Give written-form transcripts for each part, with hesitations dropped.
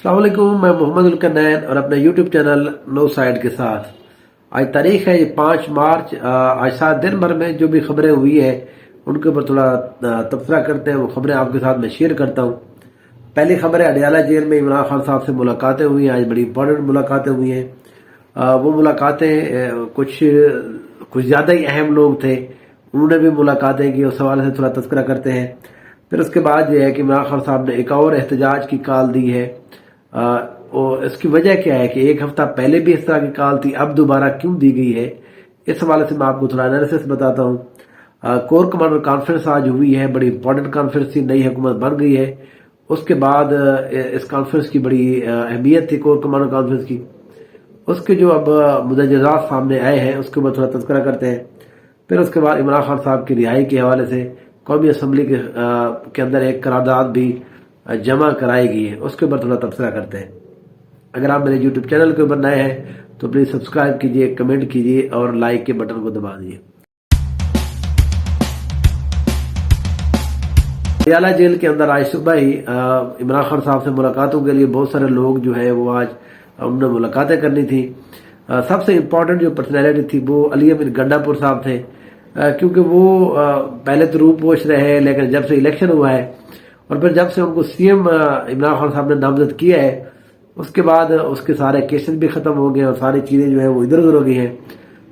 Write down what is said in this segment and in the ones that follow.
السلام علیکم، میں محمد الکنین اور اپنے یوٹیوب چینل نو سائڈ کے ساتھ آج تاریخ ہے 5 مارچ۔ آج سات دن بھر میں جو بھی خبریں ہوئی ہیں ان کے اوپر تھوڑا تبصرہ کرتے ہیں، وہ خبریں آپ کے ساتھ میں شیئر کرتا ہوں۔ پہلی خبر ہے اڈیالہ جیل میں عمران خان صاحب سے ملاقاتیں ہوئی ہیں، آج بڑی امپورٹنٹ ملاقاتیں ہوئی ہیں۔ وہ ملاقاتیں کچھ زیادہ ہی اہم لوگ تھے، انہوں نے بھی ملاقاتیں کی، اس حوالے سے تھوڑا تذکرہ کرتے ہیں۔ پھر اس کے بعد یہ ہے کہ عمران خان صاحب نے ایک اور احتجاج کی کال دی ہے، اور اس کی وجہ کیا ہے کہ ایک ہفتہ پہلے بھی اس طرح کی کال تھی، اب دوبارہ کیوں دی گئی ہے، اس حوالے سے میں آپ کو تھوڑا انالیسس بتاتا ہوں۔ کور کمانڈر کانفرنس آج ہوئی ہے، بڑی امپورٹنٹ کانفرنس تھی، نئی حکومت بن گئی ہے۔ اس کے بعد اس کانفرنس کی بڑی اہمیت تھی، کور کمانڈر کانفرنس کی۔ اس کے جو اب مدجزات سامنے آئے ہیں اس کے اوپر تھوڑا تذکرہ کرتے ہیں۔ پھر اس کے بعد عمران خان صاحب کی رہائی کے حوالے سے قومی اسمبلی کے اندر ایک قرارداد بھی جمع کرائی گئی ہے، اس کے اوپر تھوڑا تبصرہ کرتے ہیں۔ اگر آپ میرے یوٹیوب چینل کے اوپر نئے ہیں تو پلیز سبسکرائب کیجئے، کمنٹ کیجئے اور لائک کے بٹن کو دبا دیجئے۔ اڈیالہ جیل کے اندر آج صبح ہی عمران خان صاحب سے ملاقاتوں کے لیے بہت سارے لوگ جو ہے وہ آج انہوں نے ملاقاتیں کرنی تھی۔ سب سے امپورٹنٹ جو پرسنالٹی تھی وہ علی امین گنڈا پور صاحب تھے، کیونکہ وہ پہلے تو روپ پوش رہے، لیکن جب سے الیکشن ہوا ہے اور پھر جب سے ان کو سی ایم عمران خان صاحب نے نامزد کیا ہے، اس کے بعد اس کے سارے کیسز بھی ختم ہو گئے اور ساری چیزیں جو ہے وہ ادھر ادھر ہو گئی ہیں۔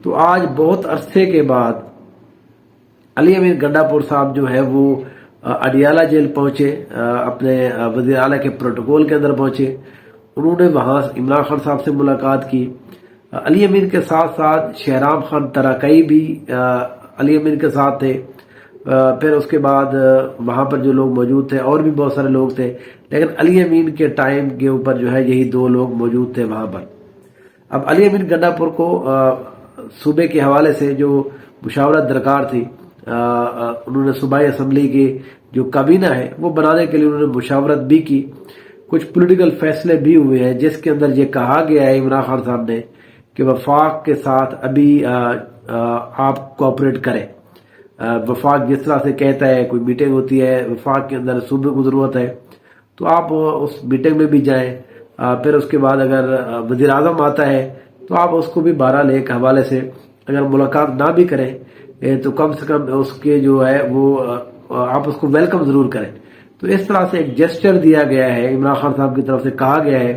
تو آج بہت عرصے کے بعد علی امین گنڈا پور صاحب جو ہے وہ اڈیالہ جیل پہنچے، اپنے وزیر اعلیٰ کے پروٹوکول کے اندر پہنچے۔ انہوں نے وہاں عمران خان صاحب سے ملاقات کی۔ علی امین کے ساتھ ساتھ شہرام خان تراکئی بھی علی امین کے ساتھ تھے۔ پھر اس کے بعد وہاں پر جو لوگ موجود تھے اور بھی بہت سارے لوگ تھے، لیکن علی امین کے ٹائم کے اوپر جو ہے یہی 2 لوگ موجود تھے وہاں پر۔ اب علی امین گنڈا پور کو صوبے کے حوالے سے جو مشاورت درکار تھی، انہوں نے صوبائی اسمبلی کی جو کابینہ ہے وہ بنانے کے لیے انہوں نے مشاورت بھی کی۔ کچھ پولیٹیکل فیصلے بھی ہوئے ہیں جس کے اندر یہ کہا گیا ہے عمران خان صاحب نے کہ وفاق کے ساتھ ابھی آپ کوآپریٹ کریں۔ وفاق جس طرح سے کہتا ہے، کوئی میٹنگ ہوتی ہے وفاق کے اندر، صوبے کو ضرورت ہے تو آپ اس میٹنگ میں بھی جائیں۔ پھر اس کے بعد اگر وزیر اعظم آتا ہے تو آپ اس کو بھی بہرحال ایک حوالے سے اگر ملاقات نہ بھی کریں تو کم سے کم اس کے جو ہے وہ آپ اس کو ویلکم ضرور کریں۔ تو اس طرح سے ایک جیسچر دیا گیا ہے، عمران خان صاحب کی طرف سے کہا گیا ہے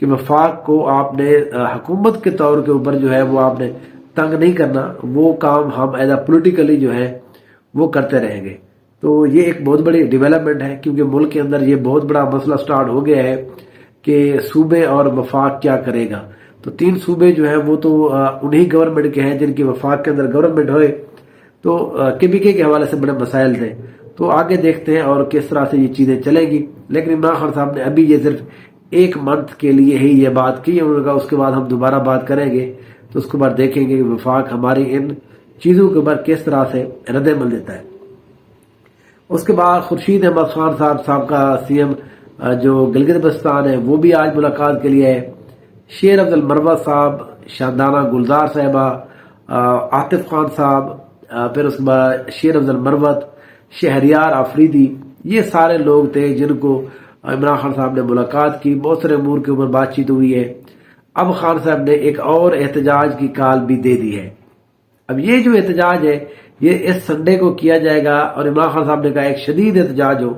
کہ وفاق کو آپ نے حکومت کے طور کے اوپر جو ہے وہ آپ نے تنگ نہیں کرنا، وہ کام ہم ایز اے پولیٹیکلی جو ہے وہ کرتے رہیں گے۔ تو یہ ایک بہت بڑی ڈیولپمنٹ ہے، کیونکہ ملک کے اندر یہ بہت بڑا مسئلہ سٹارٹ ہو گیا ہے کہ صوبے اور وفاق کیا کرے گا۔ تو 3 صوبے جو ہیں وہ تو انہی گورنمنٹ کے ہیں جن کی وفاق کے اندر گورنمنٹ ہوئے، تو KPK کے حوالے سے بڑے مسائل تھے۔ تو آگے دیکھتے ہیں اور کس طرح سے یہ چیزیں چلے گی، لیکن عمران خان صاحب نے ابھی یہ صرف 1 منتھ کے لیے ہی یہ بات کی، انہوں نے کہا اس کے بعد ہم دوبارہ بات کریں گے، تو اس کے بعد دیکھیں گے کہ وفاق ہماری ان چیزوں کے اوپر کس طرح سے رد عمل دیتا ہے۔ اس کے بعد خورشید احمد خان صاحب کا CM جو گلگت بلتستان ہے وہ بھی آج ملاقات کے لیے ہے۔ شیر افضل مروت صاحب، شاندانہ گلزار صاحبہ، عاطف خان صاحب، پھر اس کے بعد شیر افضل مروت، شہریار آفریدی، یہ سارے لوگ تھے جن کو عمران خان صاحب نے ملاقات کی، بہت سارے امور کے اوپر بات چیت ہوئی ہے۔ اب خان صاحب نے ایک اور احتجاج کی کال بھی دے دی ہے۔ اب یہ جو احتجاج ہے یہ اس سنڈے کو کیا جائے گا، اور عمران خان صاحب نے کہا ایک شدید احتجاج ہو،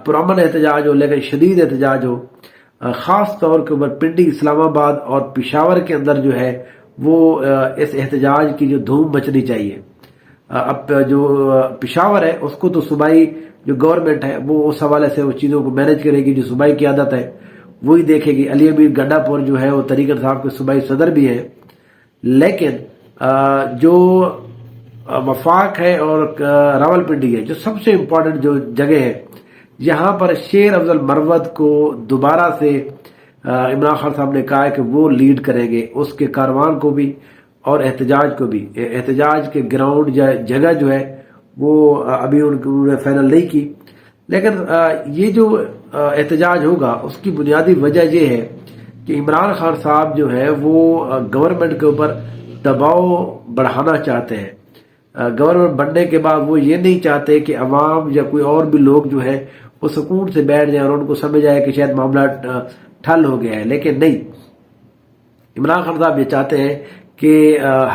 پرامن احتجاج ہو لیکن شدید احتجاج ہو، خاص طور کے اوپر پنڈی، اسلام آباد اور پشاور کے اندر جو ہے وہ اس احتجاج کی جو دھوم مچنی چاہیے۔ اب جو پشاور ہے اس کو تو صوبائی جو گورنمنٹ ہے وہ اس حوالے سے اس چیزوں کو مینج کرے گی، جو صوبائی قیادت ہے وہی دیکھے گی۔ علی امین گنڈا پور جو ہے وہ طریق صاحب کے صوبائی صدر بھی ہیں، لیکن جو وفاق ہے اور راولپنڈی ہے جو سب سے امپورٹنٹ جو جگہ ہے، یہاں پر شیر افضل مروت کو دوبارہ سے عمران خان صاحب نے کہا ہے کہ وہ لیڈ کریں گے اس کے کاروان کو بھی اور احتجاج کو بھی۔ احتجاج کے گراؤنڈ جگہ جو ہے وہ ابھی انہوں نے فائنل نہیں کی، لیکن یہ جو احتجاج ہوگا اس کی بنیادی وجہ یہ ہے کہ عمران خان صاحب جو ہے وہ گورنمنٹ کے اوپر دباؤ بڑھانا چاہتے ہیں۔ گورنمنٹ بننے کے بعد وہ یہ نہیں چاہتے کہ عوام یا کوئی اور بھی لوگ جو ہے وہ سکون سے بیٹھ جائیں اور ان کو سمجھ آئے کہ شاید معاملہ ٹھل ہو گیا ہے، لیکن نہیں، عمران خان صاحب یہ چاہتے ہیں کہ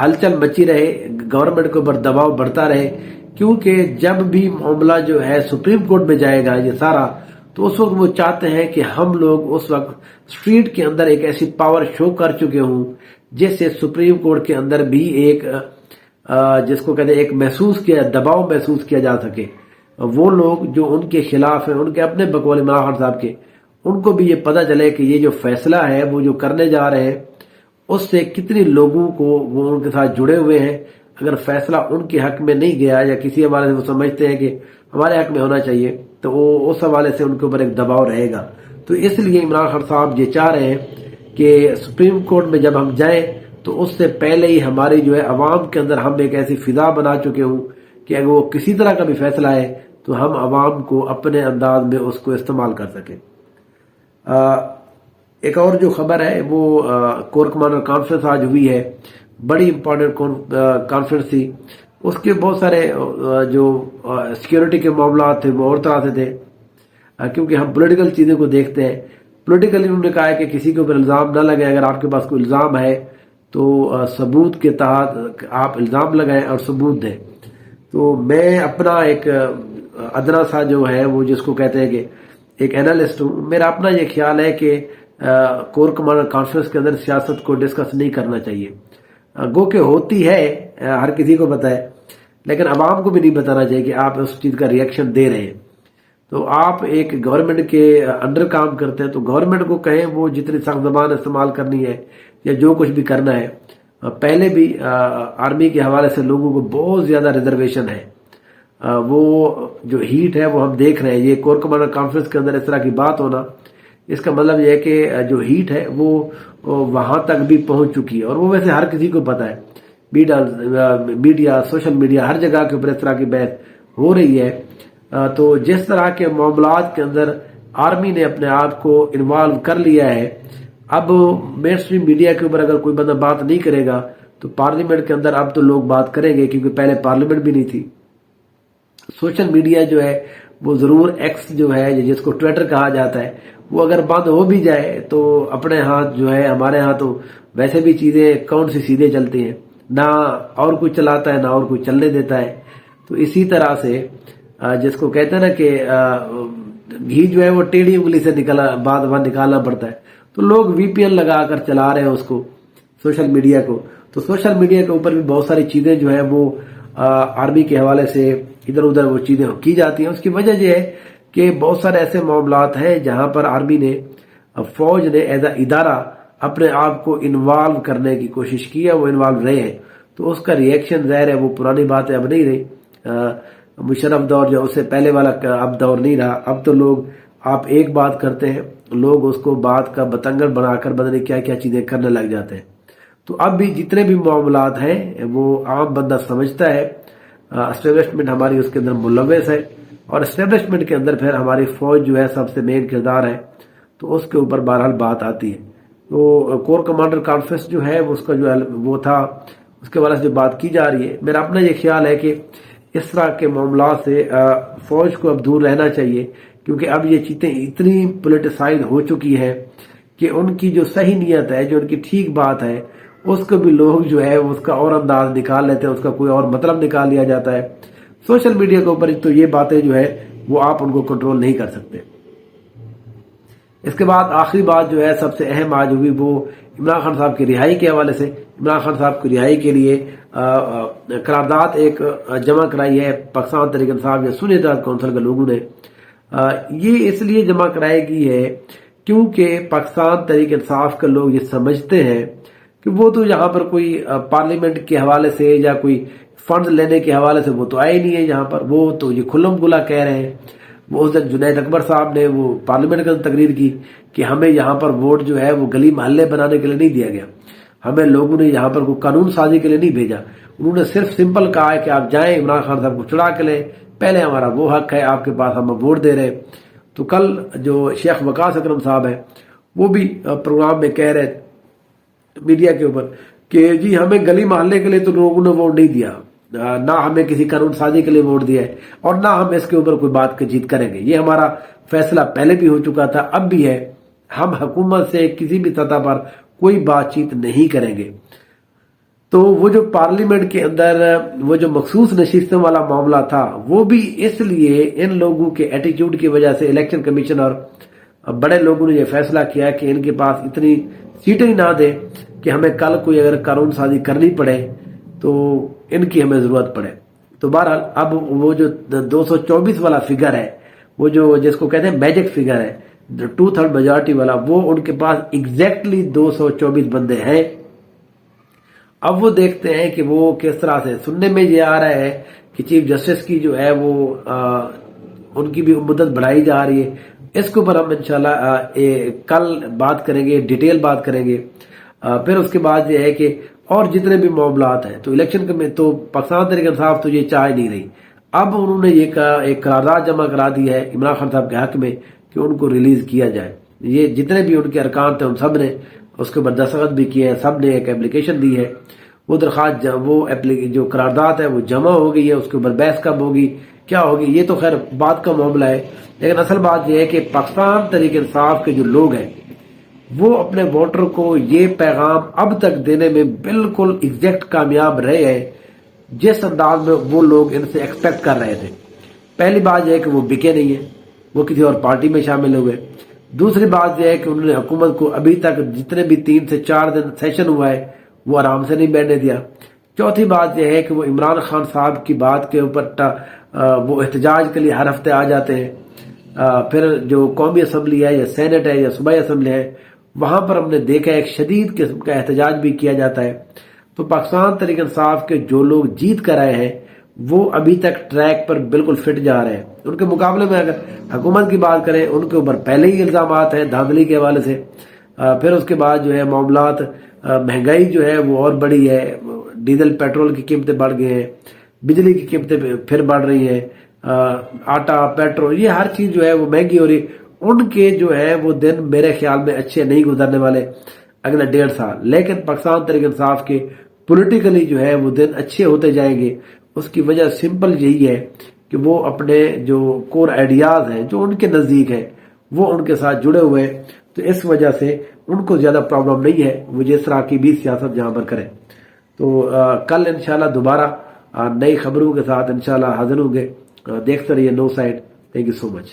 ہلچل مچی رہے، گورنمنٹ کے اوپر دباؤ بڑھتا رہے، کیونکہ جب بھی معاملہ جو ہے سپریم کورٹ میں جائے گا یہ سارا، تو اس وقت وہ چاہتے ہیں کہ ہم لوگ اس وقت اسٹریٹ کے اندر ایک ایسی پاور شو کر چکے ہوں جس سے سپریم کورٹ کے اندر بھی ایک جس کو کہتے ہیں ایک دباؤ محسوس کیا جا سکے۔ وہ لوگ جو ان کے خلاف ہیں، ان کے اپنے بقول عمران خان صاحب کے، ان کو بھی یہ پتہ چلے کہ یہ جو فیصلہ ہے وہ جو کرنے جا رہے ہیں اس سے کتنے لوگوں کو وہ ان کے ساتھ جڑے ہوئے ہیں۔ اگر فیصلہ ان کے حق میں نہیں گیا یا کسی حوالے سے وہ سمجھتے ہیں کہ ہمارے حق میں ہونا چاہیے، تو وہ اس حوالے سے ان کے اوپر ایک دباؤ رہے گا۔ تو اس لیے عمران خان صاحب یہ چاہ رہے ہیں کہ سپریم کورٹ میں جب ہم جائیں تو اس سے پہلے ہی ہماری جو ہے عوام کے اندر ہم ایک ایسی فضا بنا چکے ہوں کہ اگر وہ کسی طرح کا بھی فیصلہ ہے تو ہم عوام کو اپنے انداز میں اس کو استعمال کر سکیں۔ ایک اور جو خبر ہے وہ کور کمانڈر کانفرنس آج ہوئی ہے، بڑی امپورٹنٹ کانفرنس تھی۔ اس کے بہت سارے جو سیکیورٹی کے معاملات تھے وہ اور طرح سے تھے، کیونکہ ہم پولیٹیکل چیزوں کو دیکھتے ہیں۔ پولیٹیکلی انہوں نے کہا ہے کہ کسی کے اوپر الزام نہ لگے، اگر آپ کے پاس کوئی الزام ہے تو ثبوت کے تحت آپ الزام لگائیں اور ثبوت دیں۔ تو میں اپنا ایک ادنا سا جو ہے وہ جس کو کہتے ہیں کہ ایک اینالسٹ ہوں، میرا اپنا یہ خیال ہے کہ کور کمانڈر کانفرنس کے اندر سیاست کو ڈسکس نہیں کرنا چاہیے، گو کہ ہوتی ہے، ہر کسی کو پتہ ہے، لیکن عوام کو بھی نہیں بتانا چاہیے کہ آپ اس چیز کا ریئیکشن دے رہے ہیں۔ تو آپ ایک گورنمنٹ کے انڈر کام کرتے ہیں تو گورنمنٹ کو کہیں وہ جتنی سخت زبان استعمال کرنی ہے یا جو کچھ بھی کرنا ہے۔ پہلے بھی آرمی کے حوالے سے لوگوں کو بہت زیادہ ریزرویشن ہے، وہ جو ہیٹ ہے وہ ہم دیکھ رہے ہیں۔ یہ کور کمانڈر کانفرنس کے اندر اس طرح کی بات ہونا، اس کا مطلب یہ ہے کہ جو ہیٹ ہے وہ وہاں تک بھی پہنچ چکی ہے، اور وہ ویسے ہر کسی کو پتا ہے، میڈیا، سوشل میڈیا، ہر جگہ کے اوپر اس طرح کی بحث ہو رہی ہے۔ تو جس طرح کے معاملات کے اندر آرمی نے اپنے آپ کو انوالو کر لیا ہے، اب مین اسٹریم میڈیا کے اوپر اگر کوئی بندہ بات نہیں کرے گا تو پارلیمنٹ کے اندر اب تو لوگ بات کریں گے، کیونکہ پہلے پارلیمنٹ بھی نہیں تھی۔ سوشل میڈیا جو ہے وہ ضرور ایکس جو ہے جس کو ٹویٹر کہا جاتا ہے، وہ اگر بند ہو بھی جائے تو اپنے ہاتھ جو ہے، ہمارے ہاں تو ویسے بھی چیزیں کون سی سیدھے چلتی ہیں، نہ اور کوئی چلاتا ہے نہ اور کوئی چلنے دیتا ہے۔ تو اسی طرح سے جس کو کہتے ہیں نا کہ گھی جو ہے وہ ٹیڑھی انگلی سے نکالنا پڑتا ہے، تو لوگ وی پی ایل لگا کر چلا رہے ہیں اس کو، سوشل میڈیا کو۔ تو سوشل میڈیا کے اوپر بھی بہت ساری چیزیں جو ہیں وہ آرمی کے حوالے سے ادھر ادھر وہ چیزیں کی جاتی ہیں۔ اس کی وجہ یہ ہے کہ بہت سارے ایسے معاملات ہیں جہاں پر آرمی نے، فوج نے ایز اے ادارہ اپنے آپ کو انوالو کرنے کی کوشش کی ہے، وہ انوالو رہے ہیں۔ تو اس کا ریئیکشن ظاہر ہے وہ پرانی بات ہے، اب نہیں رہی۔ مشرف دور جو اس سے پہلے والا اب دور نہیں رہا۔ اب تو لوگ، آپ ایک بات کرتے ہیں، لوگ اس کو بات کا بتنگڑ بنا کر بدلنے کیا کیا چیزیں کرنے لگ جاتے ہیں۔ تو اب بھی جتنے بھی معاملات ہیں وہ عام بندہ سمجھتا ہے، اسٹیبلشمنٹ ہماری اس کے اندر ملوث ہے، اور اسٹیبلشمنٹ کے اندر پھر ہماری فوج جو ہے سب سے مین کردار ہے، تو اس کے اوپر بہرحال بات آتی ہے۔ تو کور کمانڈر کانفرنس جو ہے اس کا جو وہ تھا، اس کے حوالے سے جو بات کی جا رہی ہے، میرا اپنا یہ خیال ہے کہ اس طرح کے معاملات سے فوج کو اب دور رہنا چاہیے، کیونکہ اب یہ چیزیں اتنی پولیٹیسائز ہو چکی ہے کہ ان کی جو صحیح نیت ہے، جو ان کی ٹھیک بات ہے، اس کو بھی لوگ جو ہے اس کا اور انداز نکال لیتے ہیں، اس کا کوئی اور مطلب نکال لیا جاتا ہے۔ سوشل میڈیا کے اوپر تو یہ باتیں جو ہے وہ آپ ان کو کنٹرول نہیں کر سکتے۔ اس کے بعد آخری بات جو ہے سب سے اہم آج ہوئی، وہ عمران خان صاحب کی رہائی کے حوالے سے۔ عمران خان صاحب کی رہائی کے لیے قرارداد ایک جمع کرائی ہے پاکستان تحریک انصاف یا سنی اتحاد کونسل کے لوگوں نے۔ یہ اس لیے جمع کرائی گئی ہے کیونکہ پاکستان تحریک انصاف کے لوگ یہ سمجھتے ہیں کہ وہ تو یہاں پر کوئی پارلیمنٹ کے حوالے سے یا کوئی فنڈز لینے کے حوالے سے وہ تو آئے نہیں ہے یہاں پر، وہ تو یہ کھلم کھلا کہہ رہے ہیں۔ وہ اس دن جنید اکبر صاحب نے وہ پارلیمنٹ کے اندر تقریر کی کہ ہمیں یہاں پر ووٹ جو ہے وہ گلی محلے بنانے کے لیے نہیں دیا گیا، ہمیں لوگوں نے یہاں پر کوئی قانون سازی کے لیے نہیں بھیجا۔ انہوں نے صرف سمپل کہا ہے کہ آپ جائیں عمران خان صاحب کو چڑھا کے لیں، پہلے ہمارا وہ حق ہے آپ کے پاس، ہم ووٹ دے رہے۔ تو کل جو شیخ وقاص اکرم صاحب ہے وہ بھی پروگرام میں کہہ رہے میڈیا کے اوپر کہ جی ہمیں گلی محلے کے لیے تو لوگوں نے ووٹ نہیں دیا، نہ ہمیں کسی قانون سازی کے لیے ووٹ دیا ہے، اور نہ ہم اس کے اوپر کوئی بات چیت کریں گے، یہ ہمارا فیصلہ پہلے بھی ہو چکا تھا، اب بھی ہے، ہم حکومت سے کسی بھی سطح پر کوئی بات چیت نہیں کریں گے۔ تو وہ جو پارلیمنٹ کے اندر وہ جو مخصوص نشستوں والا معاملہ تھا، وہ بھی اس لیے ان لوگوں کے ایٹیٹیوڈ کی وجہ سے الیکشن کمیشن اور بڑے لوگوں نے یہ فیصلہ کیا کہ ان کے پاس اتنی سیٹیں نہ دے کہ ہمیں کل کوئی اگر قانون سازی کرنی پڑے تو ان کی ہمیں ضرورت پڑے۔ تو بہرحال اب وہ جو 224 والا فگر ہے، وہ جو جس کو کہتے ہیں میجک فگر ہے، 2/3 میجارٹی والا، وہ ان کے پاس ایگزیکٹلی 224 بندے ہیں۔ اب وہ دیکھتے ہیں کہ وہ کس طرح سے، سننے میں یہ آ رہا ہے کہ چیف جسٹس کی جو ہے وہ ان کی بھی مدت بڑھائی جا رہی ہے۔ اس کے اوپر ہم انشاءاللہ کل بات کریں گے، ڈیٹیل بات کریں گے۔ پھر اس کے بعد یہ ہے کہ اور جتنے بھی معاملات ہیں تو الیکشن میں تو پاکستان تحریک انصاف تو یہ چاہ نہیں رہی۔ اب انہوں نے یہ ایک قرارداد جمع کرا دی ہے عمران خان صاحب کے حق میں کہ ان کو ریلیز کیا جائے۔ یہ جتنے بھی ان کے ارکان تھے ان سب نے اس کے اوپر دستخط بھی کیے ہیں، سب نے ایک اپلیکیشن دی ہے۔ وہ درخواست وہ جو قرارداد ہے وہ جمع ہو گئی ہے، اس کے اوپر بحث کب ہوگی، کیا ہوگی، یہ تو خیر بات کا معاملہ ہے۔ لیکن اصل بات یہ ہے کہ پاکستان تحریک انصاف کے جو لوگ ہیں وہ اپنے ووٹر کو یہ پیغام اب تک دینے میں بالکل ایگزیکٹ کامیاب رہے ہیں جس انداز میں وہ لوگ ان سے ایکسپیکٹ کر رہے تھے۔ پہلی بات یہ ہے کہ وہ بکے نہیں ہیں، وہ کسی اور پارٹی میں شامل ہوئے۔ دوسری بات یہ ہے کہ انہوں نے حکومت کو ابھی تک جتنے بھی 3 سے 4 دن سیشن ہوا ہے وہ آرام سے نہیں بیٹھنے دیا۔ چوتھی بات یہ ہے کہ وہ عمران خان صاحب کی بات کے اوپر وہ احتجاج کے لیے ہر ہفتے آ جاتے ہیں۔ پھر جو قومی اسمبلی ہے یا سینٹ ہے یا صوبائی اسمبلی ہے وہاں پر ہم نے دیکھا ایک شدید قسم کا احتجاج بھی کیا جاتا ہے۔ تو پاکستان تحریک انصاف کے جو لوگ جیت کر آئے ہیں وہ ابھی تک ٹریک پر بالکل فٹ جا رہے ہیں۔ ان کے مقابلے میں اگر حکومت کی بات کریں ان کے اوپر پہلے ہی الزامات ہیں دھاندلی کے حوالے سے۔ پھر اس کے بعد جو ہے معاملات، مہنگائی جو ہے وہ اور بڑی ہے، ڈیزل پیٹرول کی قیمتیں بڑھ گئی ہیں، بجلی کی قیمتیں پھر بڑھ رہی ہیں، آٹا پیٹرول یہ ہر چیز جو ہے وہ مہنگی ہو رہی۔ ان کے جو ہے وہ دن میرے خیال میں اچھے نہیں گزرنے والے اگلے 1.5 سال۔ لیکن پاکستان تحریک انصاف کے پولیٹیکلی جو ہے وہ دن اچھے ہوتے جائیں گے۔ اس کی وجہ سمپل یہی ہے کہ وہ اپنے جو کور آئیڈیاز ہیں جو ان کے نزدیک ہیں وہ ان کے ساتھ جڑے ہوئے ہیں، تو اس وجہ سے ان کو زیادہ پرابلم نہیں ہے وہ جس طرح کی بھی سیاست جہاں پر کریں۔ تو کل انشاءاللہ دوبارہ نئی خبروں کے ساتھ انشاءاللہ حاضر ہوں گے۔ دیکھتے رہیے no side. Thank you so much.